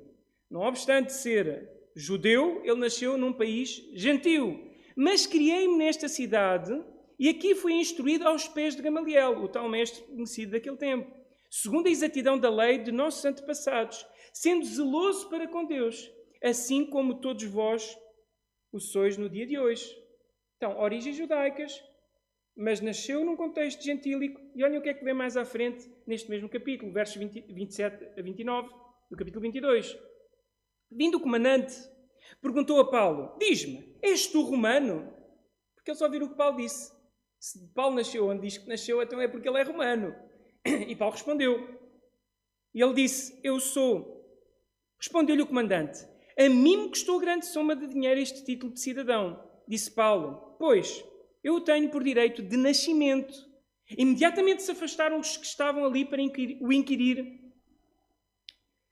[SPEAKER 1] Não obstante ser judeu, ele nasceu num país gentio. Mas criei-me nesta cidade e aqui fui instruído aos pés de Gamaliel, o tal mestre conhecido daquele tempo, segundo a exatidão da lei de nossos antepassados, sendo zeloso para com Deus, assim como todos vós o sois no dia de hoje. Então, origens judaicas, mas nasceu num contexto gentílico. E olhem o que é que vem mais à frente neste mesmo capítulo, versos 27 a 29, do capítulo 22. Vindo o comandante, perguntou a Paulo: diz-me, és tu romano? Porque eles ouviram o que Paulo disse. Se Paulo nasceu onde diz que nasceu, então é porque ele é romano. E Paulo respondeu. E ele disse: eu sou. Respondeu-lhe o comandante: a mim me custou grande soma de dinheiro este título de cidadão. Disse Paulo: pois, eu o tenho por direito de nascimento. Imediatamente se afastaram os que estavam ali para o inquirir.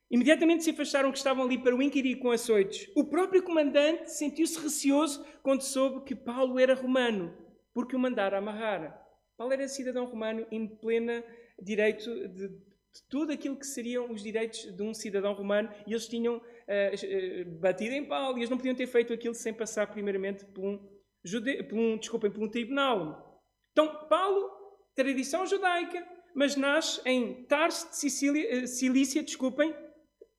[SPEAKER 1] Imediatamente se afastaram os que estavam ali para o inquirir com açoites. O próprio comandante sentiu-se receoso quando soube que Paulo era romano, porque o mandara amarrar. Paulo era cidadão romano em pleno direito de tudo aquilo que seriam os direitos de um cidadão romano, e eles tinham batido em Paulo, e eles não podiam ter feito aquilo sem passar primeiramente por um tribunal. Então, Paulo, tradição judaica, mas nasce em Tarso de Cilícia,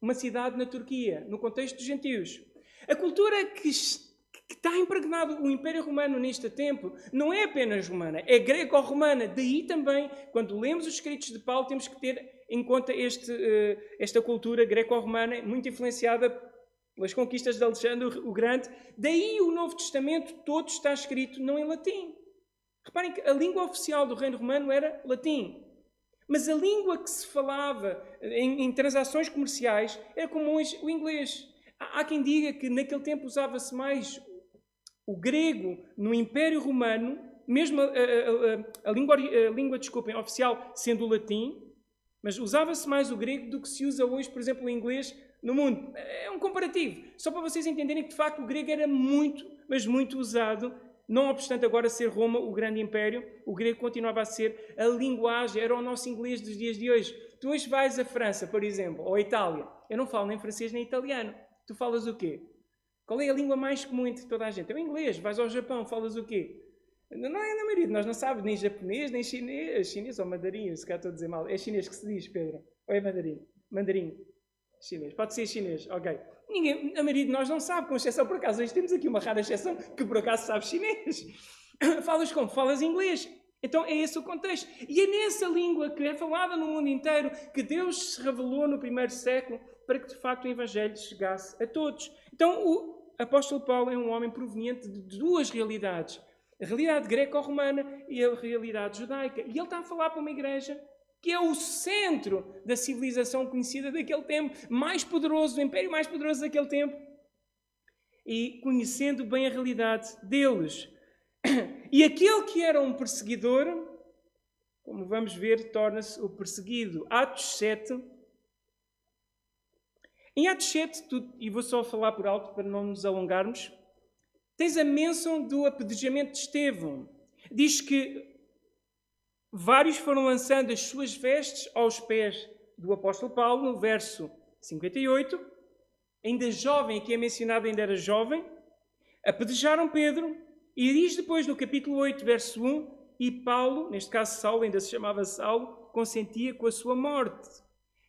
[SPEAKER 1] uma cidade na Turquia, no contexto dos gentios. A cultura que está impregnado o Império Romano neste tempo não é apenas romana, é greco-romana. Daí também, quando lemos os escritos de Paulo, temos que ter em conta esta cultura greco-romana, muito influenciada pelas conquistas de Alexandre o Grande. Daí o Novo Testamento todo está escrito não em latim. Reparem que a língua oficial do Reino Romano era latim. Mas a língua que se falava em transações comerciais era como hoje o inglês. Há quem diga que naquele tempo usava-se mais o grego no Império Romano, mesmo a língua oficial sendo o latim, mas usava-se mais o grego do que se usa hoje, por exemplo, o inglês no mundo. É um comparativo. Só para vocês entenderem que, de facto, o grego era muito, mas muito usado. Não obstante agora ser Roma o grande império, o grego continuava a ser a linguagem, era o nosso inglês dos dias de hoje. Tu hoje vais à França, por exemplo, ou à Itália. Eu não falo nem francês nem italiano. Tu falas o quê? Qual é a língua mais comum entre toda a gente? É o inglês. Vais ao Japão, falas o quê? Não é, meu marido, nós não sabemos nem japonês, nem chinês. Chinês ou mandarim, se calhar estou a dizer mal. É chinês que se diz, Pedro. Ou é mandarim? Mandarim. Chinês. Pode ser chinês, ok. Ninguém, meu marido, nós não sabemos, com exceção por acaso. Hoje temos aqui uma rara exceção que por acaso sabe chinês. Falas como? Falas inglês. Então é esse o contexto. E é nessa língua que é falada no mundo inteiro que Deus se revelou no primeiro século para que de facto o Evangelho chegasse a todos. Então o apóstolo Paulo é um homem proveniente de duas realidades. A realidade greco-romana e a realidade judaica. E ele está a falar para uma igreja que é o centro da civilização conhecida daquele tempo, mais poderoso, o império mais poderoso daquele tempo. E conhecendo bem a realidade deles. E aquele que era um perseguidor, como vamos ver, torna-se o perseguido. Atos 7. Em Atos 7, e vou só falar por alto para não nos alongarmos, tens a menção do apedrejamento de Estevão. Diz que vários foram lançando as suas vestes aos pés do apóstolo Paulo, no verso 58. Ainda jovem, aqui é mencionado, ainda era jovem, apedrejaram Pedro. E diz depois no capítulo 8, verso 1, e Paulo, neste caso Saulo, ainda se chamava Saulo, consentia com a sua morte.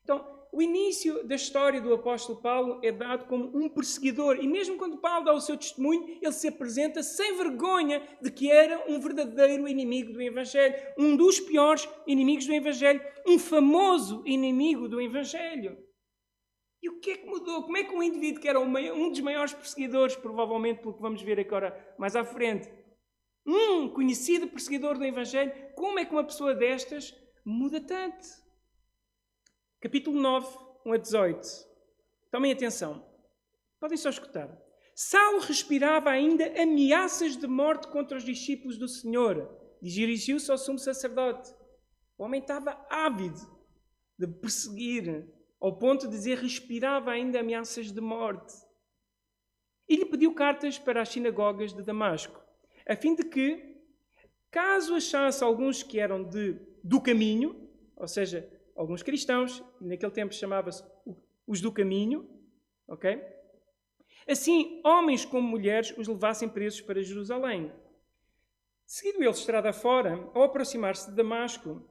[SPEAKER 1] Então, o início da história do apóstolo Paulo é dado como um perseguidor. E mesmo quando Paulo dá o seu testemunho, ele se apresenta sem vergonha de que era um verdadeiro inimigo do Evangelho. Um dos piores inimigos do Evangelho. Um famoso inimigo do Evangelho. E o que é que mudou? Como é que um indivíduo que era um dos maiores perseguidores, provavelmente pelo que vamos ver agora mais à frente, um conhecido perseguidor do Evangelho, como é que uma pessoa destas muda tanto? Capítulo 9, 1 a 18. Tomem atenção. Podem só escutar. Saulo respirava ainda ameaças de morte contra os discípulos do Senhor. Dirigiu-se ao sumo sacerdote. O homem estava ávido de perseguir, ao ponto de dizer respirava ainda ameaças de morte. E lhe pediu cartas para as sinagogas de Damasco, a fim de que, caso achasse alguns que eram do caminho, ou seja, alguns cristãos, naquele tempo chamava-se os do caminho, ok? Assim, homens como mulheres os levassem presos para Jerusalém. Seguindo ele estrada fora, ao aproximar-se de Damasco,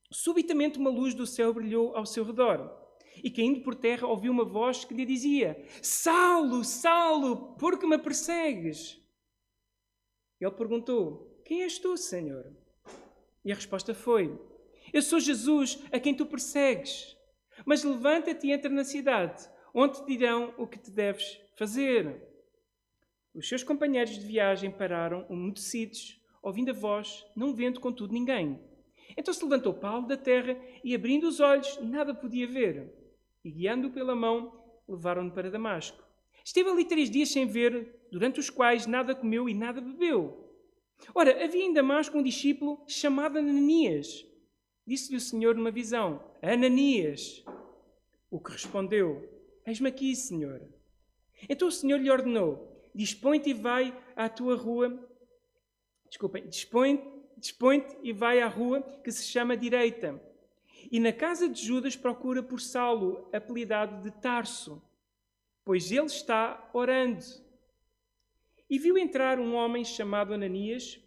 [SPEAKER 1] subitamente uma luz do céu brilhou ao seu redor. E caindo por terra, ouviu uma voz que lhe dizia: Saulo, Saulo, por que me persegues? Ele perguntou: Quem és tu, Senhor? E a resposta foi: Eu sou Jesus, a quem tu persegues. Mas levanta-te e entra na cidade, onde te dirão o que te deves fazer. Os seus companheiros de viagem pararam, umedecidos, ouvindo a voz, não vendo, contudo, ninguém. Então se levantou Paulo da terra e, abrindo os olhos, nada podia ver. E, guiando-o pela mão, levaram-no para Damasco. Esteve ali 3 dias sem ver, durante os quais nada comeu e nada bebeu. Ora, havia em Damasco um discípulo chamado Ananias. Disse-lhe o Senhor numa visão: Ananias. O que respondeu: Eis-me aqui, Senhor. Então o Senhor lhe ordenou: Dispõe-te e vai à tua rua. Dispõe-te e vai à rua que se chama Direita. E na casa de Judas procura por Saulo, apelidado de Tarso, pois ele está orando. E viu entrar um homem chamado Ananias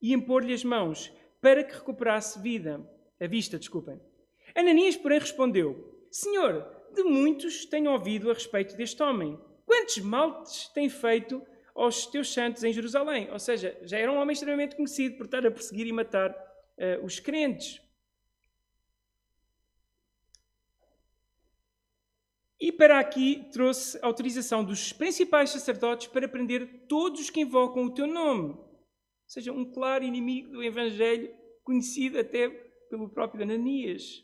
[SPEAKER 1] e impor-lhe as mãos para que recuperasse a vista. Ananias, porém, respondeu: Senhor, de muitos tenho ouvido a respeito deste homem. Quantos males tem feito aos teus santos em Jerusalém? Ou seja, já era um homem extremamente conhecido por estar a perseguir e matar os crentes. E para aqui trouxe autorização dos principais sacerdotes para prender todos os que invocam o teu nome. Ou seja, um claro inimigo do Evangelho, conhecido até pelo próprio Ananias.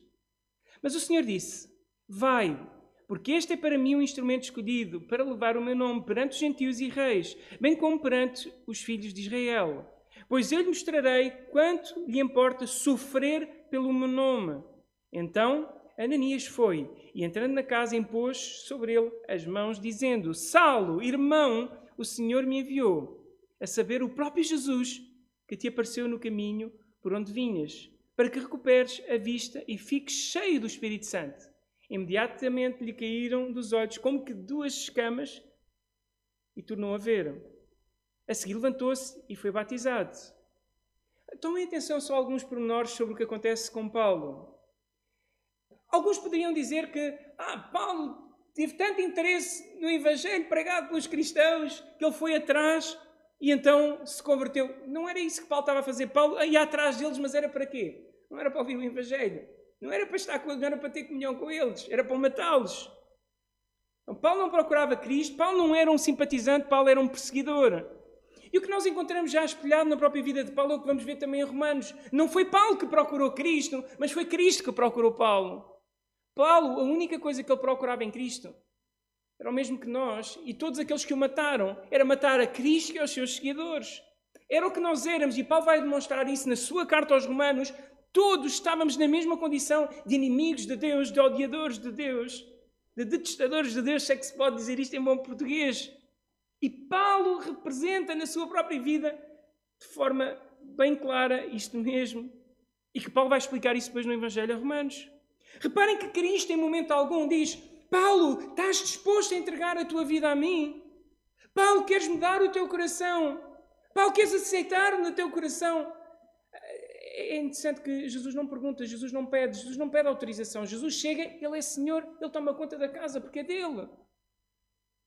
[SPEAKER 1] Mas o Senhor disse: Vai, porque este é para mim um instrumento escolhido para levar o meu nome perante os gentios e reis, bem como perante os filhos de Israel. Pois eu lhe mostrarei quanto lhe importa sofrer pelo meu nome. Então Ananias foi, e entrando na casa impôs sobre ele as mãos, dizendo: Saulo, irmão, o Senhor me enviou, a saber, o próprio Jesus, que te apareceu no caminho por onde vinhas, para que recuperes a vista e fiques cheio do Espírito Santo. Imediatamente lhe caíram dos olhos como que 2 escamas e tornou a ver. A seguir levantou-se e foi batizado. Tomem atenção só a alguns pormenores sobre o que acontece com Paulo. Alguns poderiam dizer que Paulo teve tanto interesse no Evangelho pregado pelos cristãos que ele foi atrás e então se converteu. Não era isso que Paulo estava a fazer. Paulo ia atrás deles, mas era para quê? Não era para ouvir o Evangelho. Não era para estar com eles, não era para ter comunhão com eles. Era para matá-los. Então, Paulo não procurava Cristo. Paulo não era um simpatizante. Paulo era um perseguidor. E o que nós encontramos já espelhado na própria vida de Paulo é o que vamos ver também em Romanos. Não foi Paulo que procurou Cristo, mas foi Cristo que procurou Paulo. Paulo, a única coisa que ele procurava em Cristo era o mesmo que nós e todos aqueles que o mataram. Era matar a Cristo e aos seus seguidores. Era o que nós éramos e Paulo vai demonstrar isso na sua carta aos Romanos. Todos estávamos na mesma condição de inimigos de Deus, de odiadores de Deus, de detestadores de Deus, se é que se pode dizer isto em bom português. E Paulo representa na sua própria vida, de forma bem clara, isto mesmo. E que Paulo vai explicar isso depois no Evangelho a Romanos. Reparem que Cristo, em momento algum, diz: Paulo, estás disposto a entregar a tua vida a mim? Paulo, queres mudar o teu coração? Paulo, queres aceitar no teu coração? É interessante que Jesus não pergunta, Jesus não pede autorização. Jesus chega, Ele é Senhor, Ele toma conta da casa porque é dele.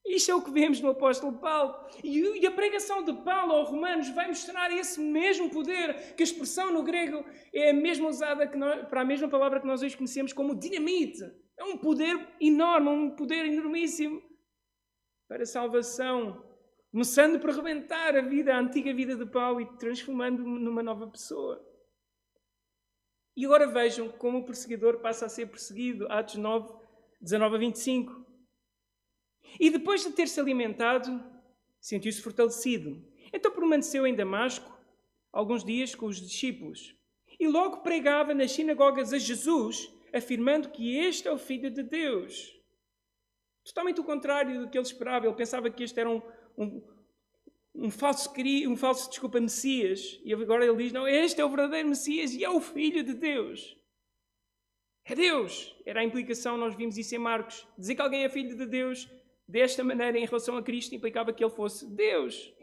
[SPEAKER 1] Isto é o que vemos no apóstolo Paulo. E a pregação de Paulo aos Romanos vai mostrar esse mesmo poder, que a expressão no grego é a mesma usada para a mesma palavra que nós hoje conhecemos como dinamite. É um poder enorme, um poder enormíssimo para a salvação. Começando por rebentar a antiga vida de Paulo e transformando-o numa nova pessoa. E agora vejam como o perseguidor passa a ser perseguido. Atos 9, 19 a 25. E depois de ter-se alimentado, sentiu-se fortalecido. Então permaneceu em Damasco alguns dias com os discípulos. E logo pregava nas sinagogas a Jesus, afirmando que este é o Filho de Deus. Totalmente o contrário do que ele esperava. Ele pensava que este era um falso Messias. E agora ele diz, não, este é o verdadeiro Messias e é o Filho de Deus. É Deus. Era a implicação, nós vimos isso em Marcos. Dizer que alguém é Filho de Deus desta maneira em relação a Cristo implicava que ele fosse Deus.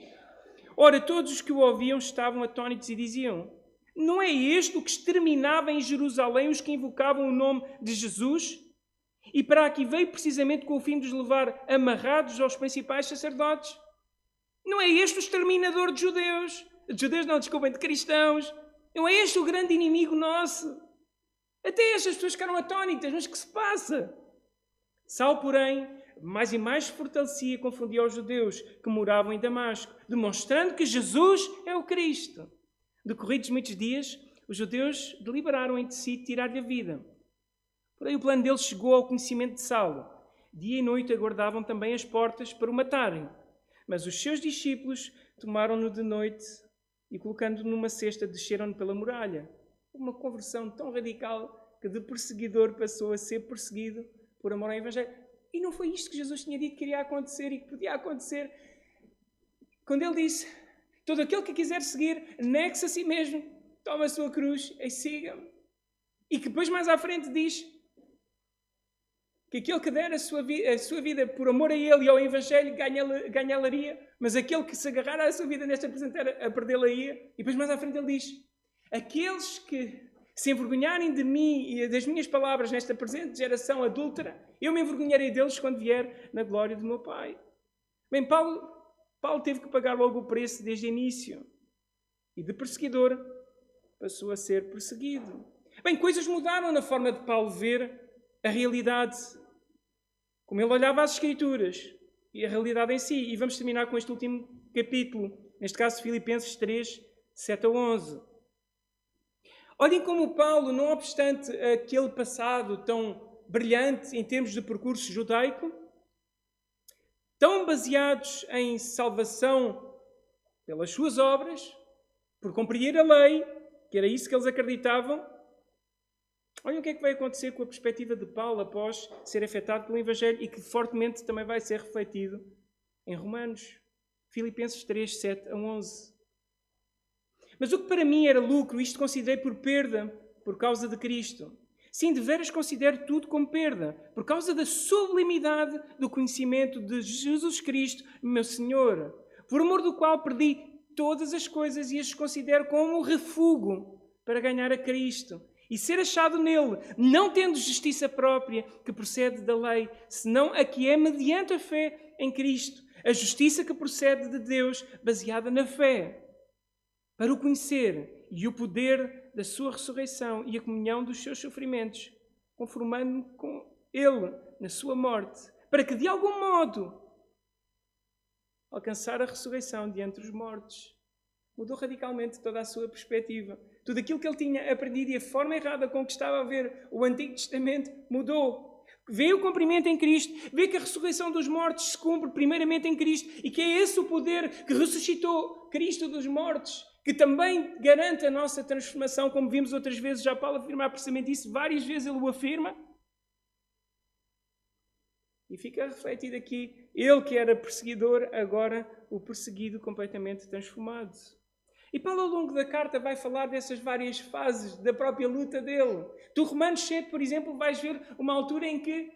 [SPEAKER 1] Ora, todos os que o ouviam estavam atónitos e diziam, não é este o que exterminava em Jerusalém os que invocavam o nome de Jesus? E para aqui veio precisamente com o fim de os levar amarrados aos principais sacerdotes? Não é este o exterminador de judeus? De judeus não, desculpem, de cristãos. Não é este o grande inimigo nosso? Até estas pessoas ficaram atónitas, mas o que se passa? Saulo, porém, mais e mais se fortalecia e confundia os judeus que moravam em Damasco, demonstrando que Jesus é o Cristo. Decorridos muitos dias, os judeus deliberaram entre si tirar-lhe a vida. Porém, o plano deles chegou ao conhecimento de Saulo. Dia e noite aguardavam também as portas para o matarem. Mas os seus discípulos tomaram-no de noite e, colocando-no numa cesta, desceram-no pela muralha. Uma conversão tão radical que de perseguidor passou a ser perseguido por amor ao Evangelho. E não foi isto que Jesus tinha dito que iria acontecer e que podia acontecer. Quando ele disse, todo aquele que quiser seguir, negue-se a si mesmo, toma a sua cruz e siga-me. E que depois mais à frente diz que aquele que der a sua vida por amor a ele e ao Evangelho ganhá-la-ia, mas aquele que se agarrar à sua vida nesta presente a perdê-la-ia. E depois mais à frente ele diz, aqueles que se envergonharem de mim e das minhas palavras nesta presente geração adúltera, eu me envergonharei deles quando vier na glória do meu Pai. Bem, Paulo teve que pagar logo o preço desde o início. E de perseguidor passou a ser perseguido. Bem, coisas mudaram na forma de Paulo ver a realidade. Como ele olhava às Escrituras e a realidade em si. E vamos terminar com este último capítulo. Neste caso, Filipenses 3, 7 a 11. Olhem como Paulo, não obstante aquele passado tão brilhante em termos de percurso judaico, tão baseados em salvação pelas suas obras, por cumprir a lei, que era isso que eles acreditavam. Olhem o que é que vai acontecer com a perspectiva de Paulo após ser afetado pelo Evangelho e que fortemente também vai ser refletido em Romanos. Filipenses 3, 7 a 11. Mas o que para mim era lucro, isto considerei por perda por causa de Cristo. Sim, de veras considero tudo como perda, por causa da sublimidade do conhecimento de Jesus Cristo, meu Senhor, por amor do qual perdi todas as coisas e as considero como um refúgio para ganhar a Cristo e ser achado nele, não tendo justiça própria que procede da lei, senão a que é mediante a fé em Cristo, a justiça que procede de Deus, baseada na fé, para o conhecer e o poder da sua ressurreição e a comunhão dos seus sofrimentos, conformando-me com ele na sua morte, para que de algum modo alcançar a ressurreição de entre os mortos. Mudou radicalmente toda a sua perspectiva. Tudo aquilo que ele tinha aprendido e a forma errada com que estava a ver o Antigo Testamento mudou. Vê o cumprimento em Cristo, vê que a ressurreição dos mortos se cumpre primeiramente em Cristo e que é esse o poder que ressuscitou Cristo dos mortos, que também garante a nossa transformação, como vimos outras vezes já Paulo afirmar precisamente isso, várias vezes ele o afirma. E fica refletido aqui, ele que era perseguidor, agora o perseguido completamente transformado. E Paulo ao longo da carta vai falar dessas várias fases da própria luta dele. Tu Romanos 7, por exemplo, vais ver uma altura em que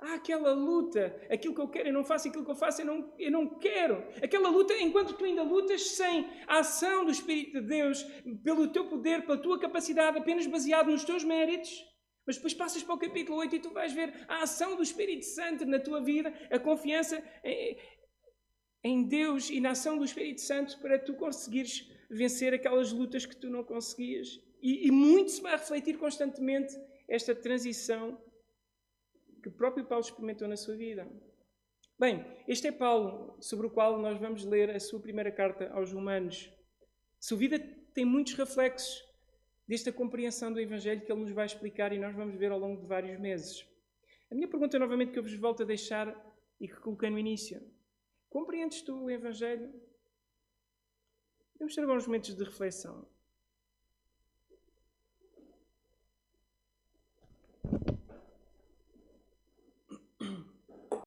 [SPEAKER 1] há aquela luta, aquilo que eu quero eu não faço, aquilo que eu faço eu não quero. Aquela luta enquanto tu ainda lutas sem a ação do Espírito de Deus, pelo teu poder, pela tua capacidade, apenas baseado nos teus méritos. Mas depois passas para o capítulo 8 e tu vais ver a ação do Espírito Santo na tua vida, a confiança em Deus e na ação do Espírito Santo para tu conseguires vencer aquelas lutas que tu não conseguias. E muito se vai refletir constantemente esta transição que o próprio Paulo experimentou na sua vida. Bem, este é Paulo, sobre o qual nós vamos ler a sua primeira carta aos Romanos. A sua vida tem muitos reflexos desta compreensão do Evangelho que ele nos vai explicar e nós vamos ver ao longo de vários meses. A minha pergunta, novamente, que eu vos volto a deixar e que coloquei no início: compreendes tu o Evangelho? Vamos ter alguns momentos de reflexão.